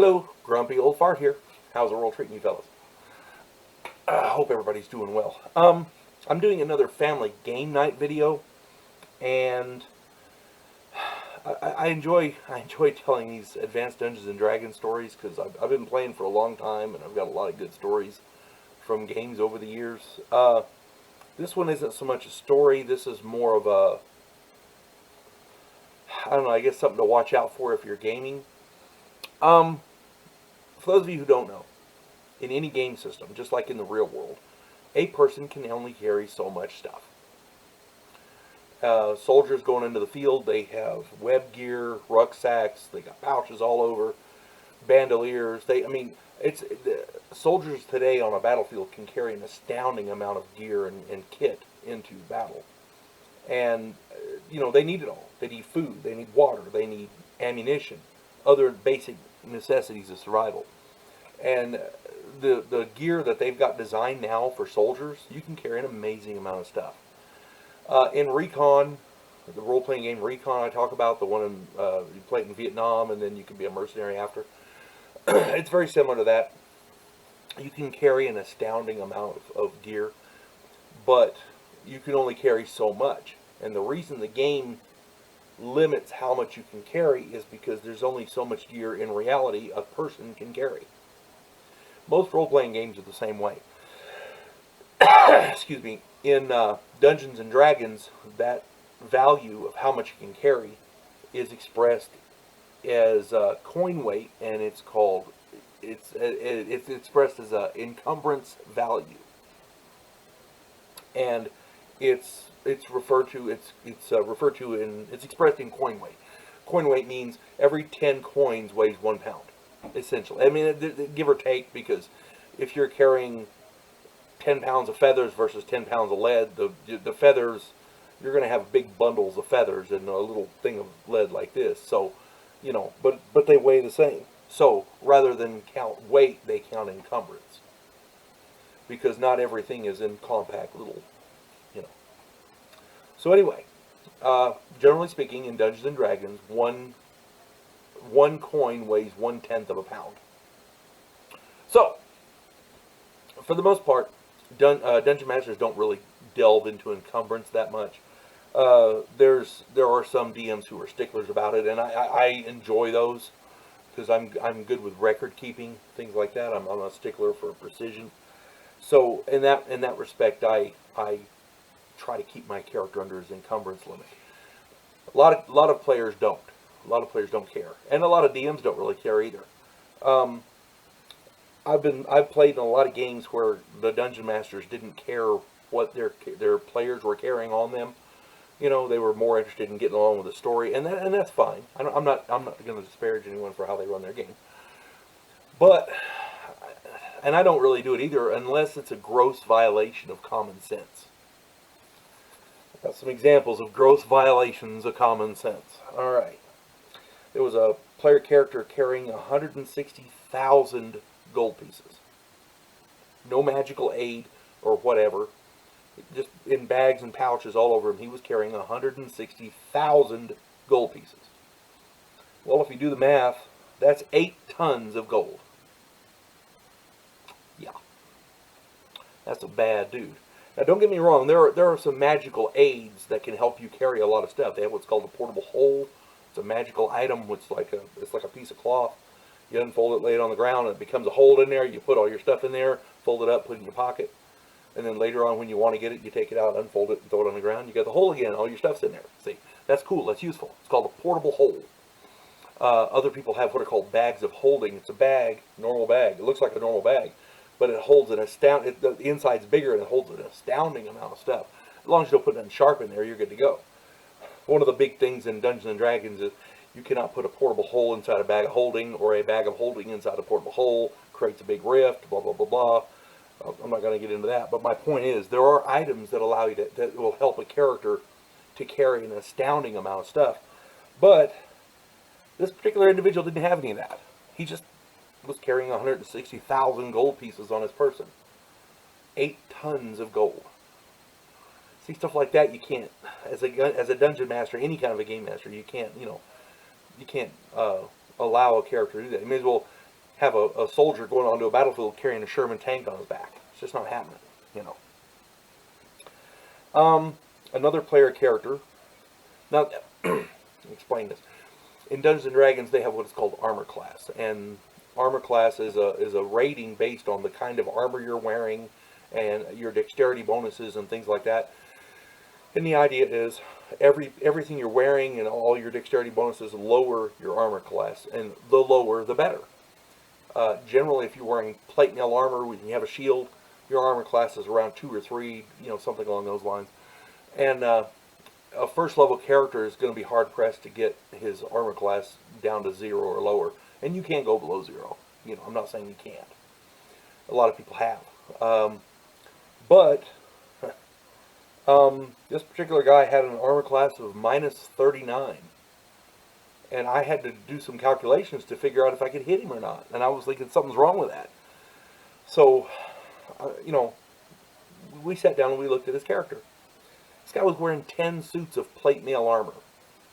Hello, Grumpy Old Fart here. How's the world treating you fellas? I hope everybody's doing well. I'm doing another family game night video, and I enjoy telling these advanced Dungeons and Dragons stories because I've been playing for a long time and I've got a lot of good stories from games over the years. This one isn't so much a story. This is more of a, I don't know, I guess something to watch out for if you're gaming. For those of you who don't know, in any game system, just like in the real world, a person can only carry so much stuff. Soldiers going into the field, they have web gear, rucksacks, they got pouches all over, bandoliers. Soldiers today on a battlefield can carry an astounding amount of gear and kit into battle. And, they need it all. They need food, they need water, they need ammunition, other basic necessities of survival. And the gear that they've got designed now for soldiers, you can carry an amazing amount of stuff. In Recon, the role-playing game Recon I talk about, the one you play it in Vietnam and then you can be a mercenary after, it's very similar to that. You can carry an astounding amount of gear, but you can only carry so much. And the reason the game limits how much you can carry is because there's only so much gear in reality a person can carry. Most role-playing games are the same way. Excuse me. In Dungeons and Dragons, that value of how much you can carry is expressed as coin weight, and it's expressed as a encumbrance value, and it's expressed in coin weight. Coin weight means every 10 coins weighs 1 pound, essentially. I mean, give or take, because if you're carrying 10 pounds of feathers versus 10 pounds of lead, the feathers, you're going to have big bundles of feathers in a little thing of lead like this. So, but they weigh the same. So rather than count weight, they count encumbrance, because not everything is in compact little, So anyway, generally speaking, in Dungeons and Dragons, one coin weighs 1/10 of a pound. So, for the most part, Dungeon Masters don't really delve into encumbrance that much. There are some DMs who are sticklers about it, and I enjoy those because I'm good with record keeping, things like that. I'm a stickler for precision. So in that respect, I try to keep my character under his encumbrance limit. A lot of players don't. A lot of players don't care, and a lot of DMs don't really care either. I've played in a lot of games where the Dungeon Masters didn't care what their players were carrying on them. They were more interested in getting along with the story, and that's fine. I'm not going to disparage anyone for how they run their game. But, and I don't really do it either unless it's a gross violation of common sense. I've got some examples of gross violations of common sense. All right. There was a player character carrying 160,000 gold pieces. No magical aid or whatever. Just in bags and pouches all over him. He was carrying 160,000 gold pieces. Well, if you do the math, that's 8 tons of gold. Yeah. That's a bad dude. Now, don't get me wrong. There are some magical aids that can help you carry a lot of stuff. They have what's called a portable hole. It's a magical item. It's like a piece of cloth. You unfold it, lay it on the ground, and it becomes a hole in there. You put all your stuff in there, fold it up, put it in your pocket. And then later on, when you want to get it, you take it out, unfold it, and throw it on the ground. You got the hole again. All your stuff's in there. See, that's cool. That's useful. It's called a portable hole. Other people have what are called bags of holding. It's a bag, normal bag. It looks like a normal bag, but it holds the inside's bigger and it holds an astounding amount of stuff. As long as you don't put nothing sharp in there, you're good to go. One of the big things in Dungeons and Dragons is you cannot put a portable hole inside a bag of holding, or a bag of holding inside a portable hole. Creates a big rift, blah, blah, blah, blah. I'm not going to get into that, but my point is there are items that allow you that will help a character to carry an astounding amount of stuff. But this particular individual didn't have any of that. He just was carrying 160,000 gold pieces on his person. 8 tons of gold. See, stuff like that you can't, as a dungeon master, any kind of a game master, you can't, you can't allow a character to do that. You may as well have a soldier going onto a battlefield carrying a Sherman tank on his back. It's just not happening, you know. Another player character. Now, let me explain this. In Dungeons and Dragons, they have what is called armor class, and armor class is a rating based on the kind of armor you're wearing and your dexterity bonuses and things like that. And the idea is everything you're wearing and all your dexterity bonuses lower your armor class, and the lower the better. Generally, if you're wearing plate mail armor when you have a shield, your armor class is around 2 or 3, you know, something along those lines. And a first level character is going to be hard pressed to get his armor class down to 0 or lower, and you can't go below 0. You know, I'm not saying you can't. A lot of people have, but this particular guy had an armor class of -39, and I had to do some calculations to figure out if I could hit him or not, and I was thinking something's wrong with that. So, you know, we sat down and we looked at his character. This guy was wearing 10 suits of plate mail armor.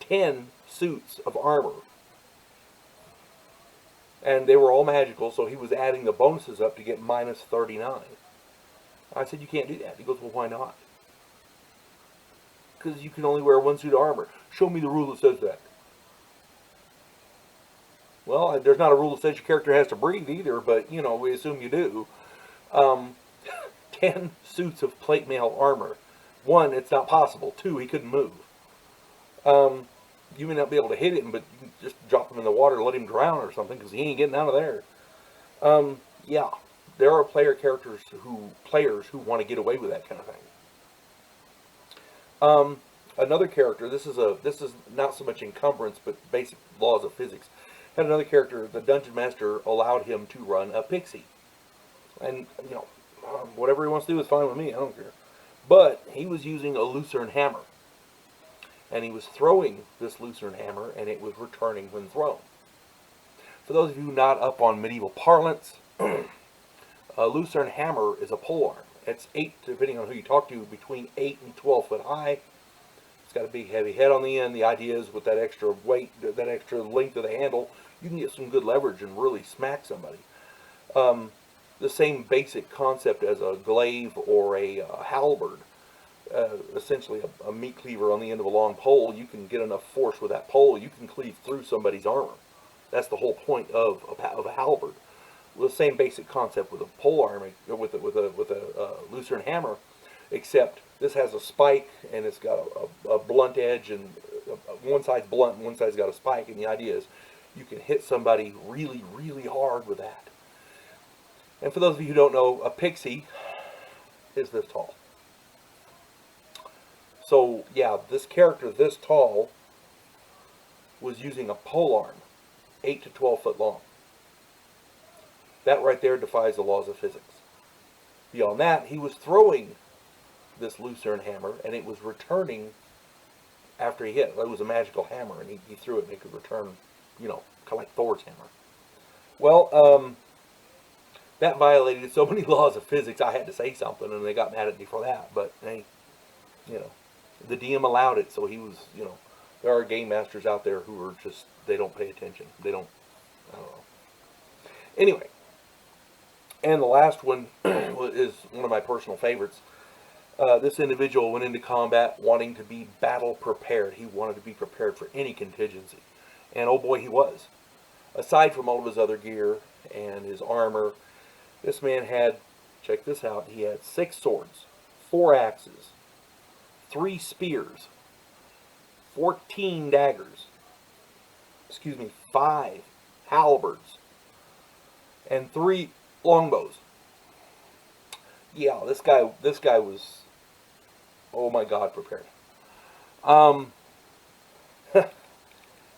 10 suits of armor. And they were all magical, so he was adding the bonuses up to get -39. I said, you can't do that. He goes, well, why not? Because you can only wear 1 suit of armor. Show me the rule that says that. Well, there's not a rule that says your character has to breathe either, but, you know, we assume you do. 10 suits of plate mail armor. 1, it's not possible. 2, he couldn't move. You may not be able to hit him, but you can just drop him in the water and let him drown or something, because he ain't getting out of there. Yeah, there are players who want to get away with that kind of thing. Another character, this is not so much encumbrance, but basic laws of physics. Had another character, the dungeon master allowed him to run a pixie. And, you know, whatever he wants to do is fine with me, I don't care. But he was using a lucerne hammer. And he was throwing this lucerne hammer, and it was returning when thrown. For those of you not up on medieval parlance, a lucerne hammer is a polearm. It's 8, depending on who you talk to, between 8 and 12 foot high. It's got a big heavy head on the end. The idea is with that extra weight, that extra length of the handle, you can get some good leverage and really smack somebody. The same basic concept as a glaive or a halberd. Essentially a meat cleaver on the end of a long pole. You can get enough force with that pole, you can cleave through somebody's armor. That's the whole point of a halberd. The same basic concept with a polearm, with a lucerne hammer, except this has a spike and it's got a blunt edge, and one side's blunt and one side's got a spike, and the idea is you can hit somebody really, really hard with that. And for those of you who don't know, a pixie is this tall. So, yeah, this character this tall was using a polearm, 8 to 12 foot long. That right there defies the laws of physics. Beyond that, he was throwing this lucerne hammer, and it was returning after he hit. It was a magical hammer, and he threw it, and it could return, you know, kind of like Thor's hammer. Well, that violated so many laws of physics, I had to say something, and they got mad at me for that. But, hey, you know, the DM allowed it, so he was, you know, there are game masters out there who are just, they don't pay attention. They don't, I don't know. Anyway, and the last one is one of my personal favorites. This individual went into combat wanting to be battle prepared. He wanted to be prepared for any contingency. And oh boy, he was. Aside from all of his other gear and his armor, this man had, check this out, he had 6 swords, 4 axes, 3 spears, 14 daggers, 5 halberds, and 3 longbows. Yeah, this guy was, oh my God, prepared.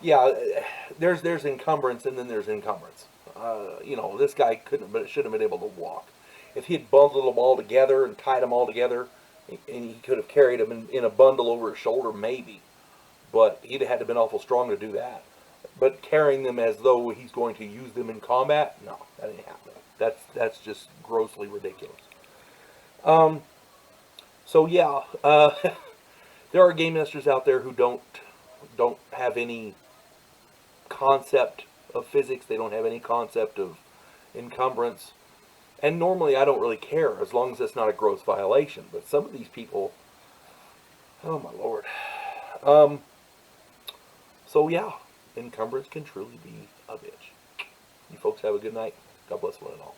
Yeah, there's encumbrance, and then there's encumbrance. You know, this guy shouldn't have been able to walk. If he had bundled them all together and tied them all together, and he could have carried them in a bundle over his shoulder, maybe. But he'd have had to have been awful strong to do that. But carrying them as though he's going to use them in combat, no, that ain't happening. That's just grossly ridiculous. So yeah, there are game masters out there who don't have any concept of physics. They don't have any concept of encumbrance. And normally I don't really care as long as it's not a gross violation. But some of these people, oh my lord. So yeah, encumbrance can truly be a bitch. You folks have a good night. God bless one and all.